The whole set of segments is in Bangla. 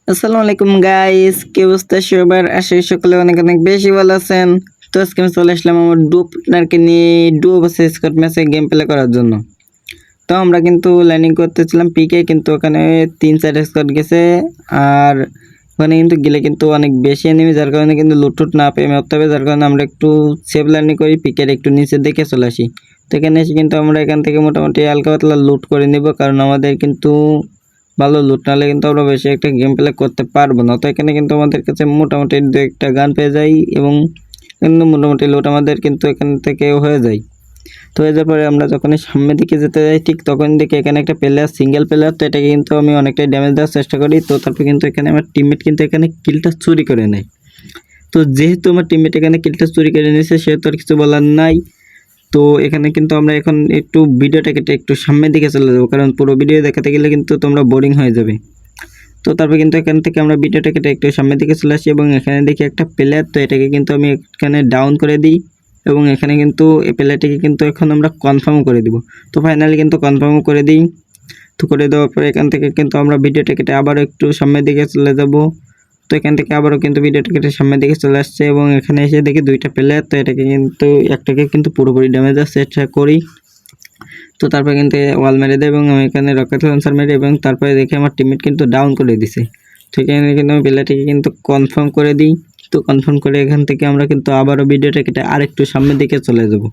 আসসালামু আলাইকুম গাইস, কি অবস্থা সবার? আশা করি সকলে অনেক অনেক বেশি ভালো আছেন। তো আজকে আমি চলে আসলাম আমার ডুও পার্টনারকে নিয়ে ডুও ভার্সেস স্কট ম্যাচে গেম প্লে করার জন্য। তো আমরা কিন্তু ল্যান্ডিং করতেছিলাম পিকে, কিন্তু ওখানে 3-4 স্কট গেছে। আর ওখানে কিন্তু গেলে কিন্তু অনেক বেশি এনিমি, যার কারণে কিন্তু লুটটুট না পেয়ে মরতে হবে। যার কারণে আমরা একটু সেফ ল্যান্ডিং করি, পিকের একটু নিচের দিকে চলে আসি। তো এখানে এসে কিন্তু আমরা এখান থেকে মোটামুটি হালকা পাতলা লুট করে নিব, কারণ আমাদের কিন্তু ভালো লুট নাহলে কিন্তু আমরা বেশি একটা গেম প্লে করতে পারবো না। তো এখানে কিন্তু আমাদের কাছে মোটামুটি 2-1টা গান পেয়ে যাই এবং কিন্তু মোটামুটি লুট আমাদের কিন্তু এখান থেকে হয়ে যায়। তো হয়ে যাওয়ার পরে আমরা যখনই সামনের দিকে যেতে যাই, ঠিক তখন দেখি এখানে একটা প্লেয়ার, সিঙ্গেল প্লেয়ার। তো এটাকে কিন্তু আমি অনেকটাই ড্যামেজ দেওয়ার চেষ্টা করি। তো তারপর কিন্তু এখানে আমার টিমমেট কিন্তু এখানে কিলটা চুরি করে নেয়। তো যেহেতু আমার টিমমেট এখানে কিলটা চুরি করে নিয়েছে, সেহেতু আর কিছু বলার নাই। তো এখানে কিন্তু আমরা এখন একটু ভিডিওটাকে একটু সামনের দিকে চলে যাবো, কারণ পুরো ভিডিও দেখাতে গেলে কিন্তু তোমরা বোরিং হয়ে যাবে। তো তারপর কিন্তু এখান থেকে আমরা ভিডিওটাকে একটু সামনের দিকে চলে আসি এবং এখানে দেখি একটা প্লেয়ার। তো এটাকে কিন্তু আমি এখানে ডাউন করে দিই এবং এখানে কিন্তু এই প্লেয়ারটিকে কিন্তু এখন আমরা কনফার্ম করে দিব। তো ফাইনালি কিন্তু কনফার্ম করে দিই। তো করে দেওয়ার পরে এখান থেকে কিন্তু আমরা ভিডিওটাকে আবারও একটু সামনের দিকে চলে যাব। তো এখান থেকে আবারও কিন্তু ভিডিওটাকে সামনের দিকে চলে আসছে এবং এখানে এসে দেখি 2টা প্লেয়ার। তো এটাকে কিন্তু একটাকে কিন্তু পুরোপুরি ড্যামেজ আছে চেষ্টা করি। তো তারপরে কিন্তু ওয়াল মেরে দেয় এবং আমি এখানে রকেট লঞ্চার মেরে এবং তারপরে দেখি আমার টিমমেট কিন্তু ডাউন করে দিছে। তো এখানে কিন্তু আমি প্লেয়ারটিকে কিন্তু কনফার্ম করে দিই। তো কনফার্ম করে এখান থেকে আমরা কিন্তু আবারও ভিডিওটাকে আরেকটু সামনের দিকে চলে যাব।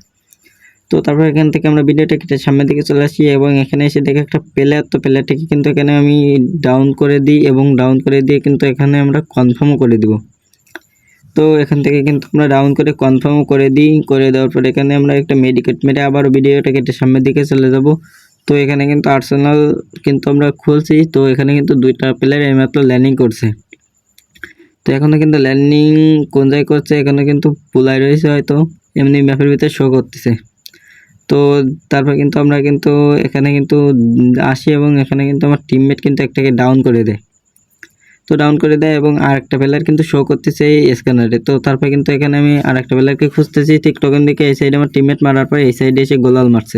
তো তারপর এখান থেকে আমরা ভিডিওটাকে সামনের দিকে চলে আসি এবং এখানে এসে দেখি একটা প্লেয়ার। তো প্লেয়ারটিকে কিন্তু এখানে আমি ডাউন করে দিই এবং ডাউন করে দিয়ে কিন্তু এখানে আমরা কনফার্মও করে দিব। তো এখান থেকে কিন্তু আমরা ডাউন করে কনফার্ম করে দিই। করে দেওয়ার পর এখানে আমরা একটা মেডিকেট মেরে আবার ভিডিওটা কেটে সামনের দিকে চলে যাব। তো এখানে কিন্তু আর্সেনাল কিন্তু আমরা খুলছি। তো এখানে কিন্তু 2টা প্লেয়ার এইমাত্র ল্যান্ডিং করছে। তো এখনও কিন্তু ল্যান্ডিং কোন জায়গায় করছে, এখানে কিন্তু পুলাই রয়েছে, হয়তো এমনি ম্যাপের ভিতরে শো করতেছে। তো তারপর কিন্তু আমরা কিন্তু এখানে কিন্তু আসি এবং এখানে কিন্তু আমার টিমমেট কিন্তু একটাকে ডাউন করে দেয়। তো ডাউন করে দেয় এবং আরেকটা প্লেয়ার কিন্তু শো করতেছে এই স্ক্যানারে। তো তারপর কিন্তু এখানে আমি আরেকটা প্লেয়ারকে খুঁজতেছি, ঠিক তখন দিকে এই সাইডে আমার টিমমেট মারার পর এই সাইডে এসে গোলাল মারছে।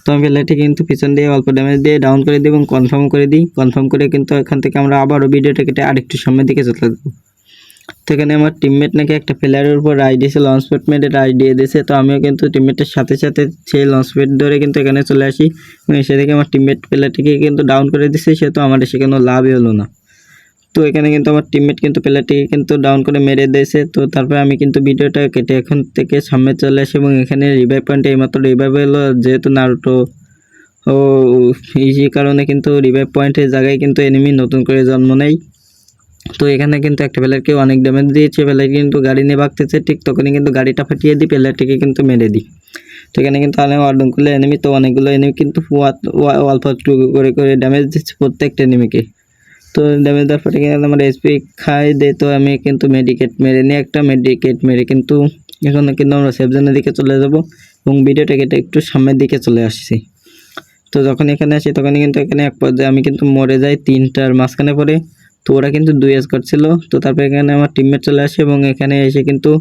তো আমি প্লেয়ারটি কিন্তু পিছন দিয়ে অল্প ড্যামেজ দিয়ে ডাউন করে দিই এবং কনফার্ম করে দিই। কনফার্ম করে কিন্তু এখান থেকে আমরা আবারও ভিডিওটা কেটে আরেকটু সামনের দিকে চলে যাবো। তো এখানে আমার টিমমেট নাকি একটা প্লেয়ারের উপর রাইড দিয়েছে, লঞ্চ প্যাড মেরে রাইড দিয়ে দিয়েছে। তো আমিও কিন্তু টিমমেটের সাথে সাথে সেই লঞ্চ প্যাড ধরে কিন্তু এখানে চলে আসি এবং এসে দেখে আমার টিমমেট প্লেয়ারটিকে কিন্তু ডাউন করে দিচ্ছে, সেহেতু আমার এসে কোনো লাভই হলো না। তো এখানে কিন্তু আমার টিমমেট কিন্তু প্লেয়ারটিকে কিন্তু ডাউন করে মেরে দিয়েছে। তো তারপরে আমি কিন্তু ভিডিওটা কেটে এখন থেকে সামনে চলে আসি এবং এখানে রিভাইভ পয়েন্টে এইমাত্র রিভাইভ হলো, যেহেতু নারুটো ও এই কারণে কিন্তু রিভাইভ পয়েন্টের জায়গায় কিন্তু এনিমি নতুন করে জন্ম নেয়। তো এখানে কিন্তু একটা প্লেয়ারকে অনেক ড্যামেজ দিয়েছে, প্লেয়ার কিন্তু গাড়ি নিয়ে ভাগতেছে, ঠিক তখনই কিন্তু গাড়িটা ফাটিয়ে দিই, প্লেয়ারটিকে কিন্তু মেরে দিই। তো এখানে কিন্তু অনেকগুলো এনিমি, তো অনেকগুলো এনিমি কিন্তু অল্প একটু করে করে ড্যামেজ দিচ্ছে প্রত্যেকটা এনিমিকে। তো ড্যামেজ দেওয়ার পরে কিন্তু আমার এসপি খাই দেয়। তো আমি কিন্তু মেডিকেট মেরে নিয়ে একটা মেডিকেট মেরে কিন্তু এখন কিন্তু আমরা সেফ জোনের দিকে চলে যাব এবং ভিডিওটা কেটে একটু সামনের দিকে চলে আসছি। তো যখন এখানে আসি তখন কিন্তু এখানে এক পর্যায়ে আমি কিন্তু মরে যাই 3টার মাঝখানে পড়ে। তো ওরা কিন্তু 2 স্কোয়াড ছিল। তো তারপরে এখানে আমার টিমমেট চলে আসে এবং এখানে এসে কিন্তু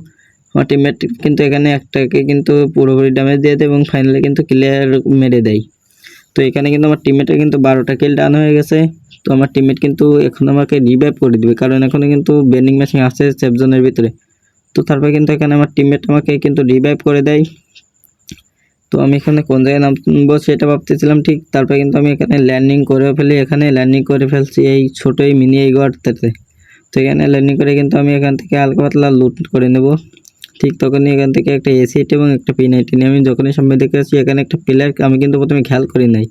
আমার টিমমেট কিন্তু এখানে একটাকে কিন্তু পুরোপুরি ড্যামেজ দিয়ে দেয় এবং ফাইনালি কিন্তু ক্লিয়ার মেরে দেয়। তো এখানে কিন্তু আমার টিমমেটের কিন্তু 12টা কিল ডান হয়ে গেছে। তো আমার টিমমেট কিন্তু এখন আমাকে রিভাইভ করে দিবে, কারণ এখনো কিন্তু বেন্ডিং মেশিন আছে সেফ জোনের ভিতরে। তো তারপরে কিন্তু এখানে আমার টিমমেট আমাকে কিন্তু রিভাইভ করে দেয়। তো আমি এখানে কোন জায়গায় নামবো সেটা ভাবতেছিলাম, ঠিক তারপরে কিন্তু আমি এখানে ল্যান্ডিং করে ফেলি। এখানে ল্যান্ডিং করে ফেলছি এই ছোটো এই মিনি এই গর্তটাতে। তো এখানে ল্যান্ডিং করে কিন্তু আমি এখান থেকে হালকা পাতলা লুট করে নেব। ঠিক তখনই এখান থেকে একটা এসিট এবং একটা P90 নিয়ে আমি যখনই সামনে দেখে আসছি এখানে একটা প্লেয়ার, আমি কিন্তু প্রথমে খেয়াল করি নাই।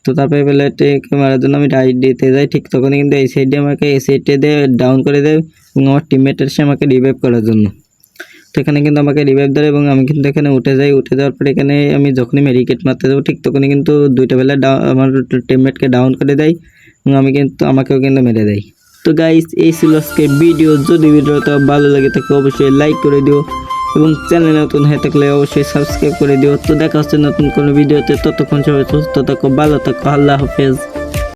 তো তারপরে প্লেয়ারটিকে মারার জন্য আমি রাইড দিতে যাই, ঠিক তখনই কিন্তু এই সাইডে আমাকে এই সাইডে দিয়ে ডাউন করে দেয় এবং আমার টিমমেট এসে আমাকে রিভাইভ করার জন্য। তো এখানে কিন্তু আমাকে রিভাইভ দেয় এবং আমি কিন্তু এখানে উঠে যাই। উঠে যাওয়ার পরে এখানে আমি যখনই মেডিকেট মারতে যাবো, ঠিক তখনই কিন্তু 2টা প্লেয়ার আমার টিমমেটকে ডাউন করে দেয় এবং আমাকেও কিন্তু মেরে দেয়। তো গাইস, এই ছিল আজকের ভিডিও। যদি ভিডিওটা ভালো লাগে তাকে অবশ্যই লাইক করে দিও এবং চ্যানেলে নতুন হয়ে থাকলে অবশ্যই সাবস্ক্রাইব করে দিও। তো দেখা হচ্ছে নতুন কোনো ভিডিওতে, ততক্ষণ সবাই সুস্থ থাকো, ভালো থাকো, আল্লাহ হাফেজ।